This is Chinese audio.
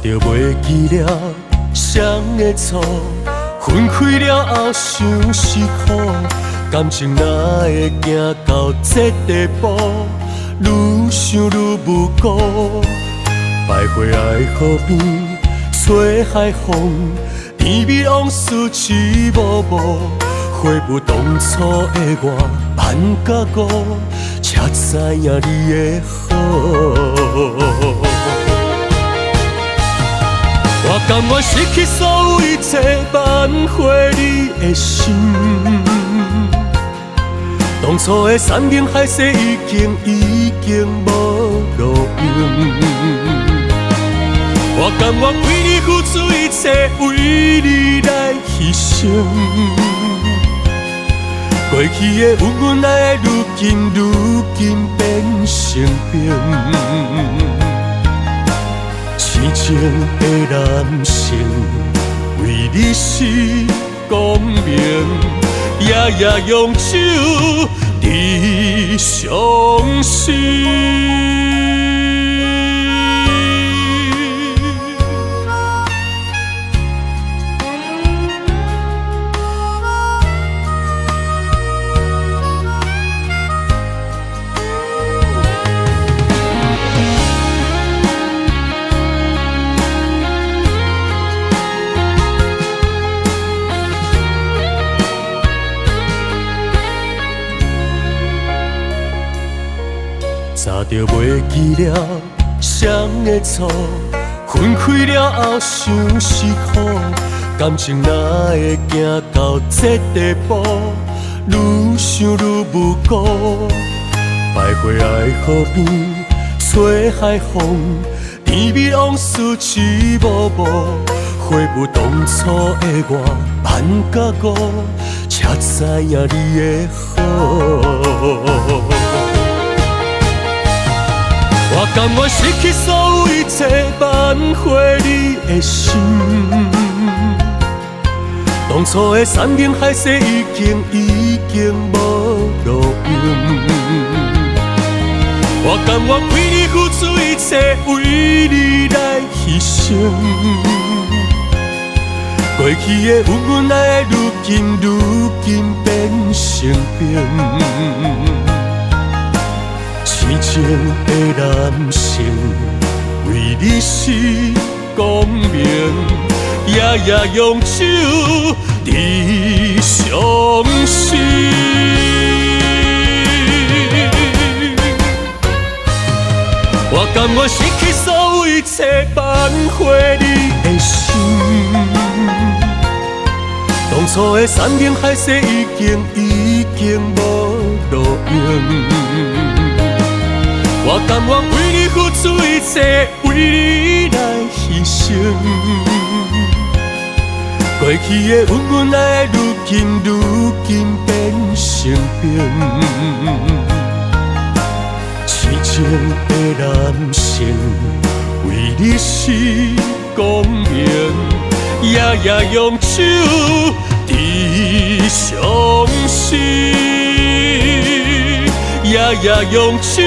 着袂记了谁的错，分开了后想是苦，感情哪会行到这地步？愈想愈无辜，徘徊爱河边，吹海风，甜蜜往事一幕幕，回不当初的我，慢甲误，才知影你的好。我甘愿失去所有一切，挽回你的心。当初的山盟海誓已经无路用。我甘愿为你付出一切，为你来牺牲。过去的恩恩爱爱，如今变成冰。痴情的男性，为你是光明，夜夜用手你伤心。早就袂记了谁的错，分开了后想是苦，感情哪会行到这地步？愈想愈无辜，徘徊爱河边，吹海风，甜蜜往事一幕幕，回不当初的我，慢甲误，才知影你的好。我甘愿失去所有一切，挽回你的心。当初的山盟海誓已经无路用。我甘愿为你付出一切，为你来牺牲。过去的恩恩爱爱，如今变成冰。痴情的男性，为你是光明，夜夜用手你伤心。我甘愿失去所有一切，挽回你的心。当初的山盟海誓已经无路用。我甘愿为你付出一切，为你来牺牲。过去的恩恩爱爱，如今变成冰。痴情的男性，为你是光明，夜夜用手你伤心。夜夜用手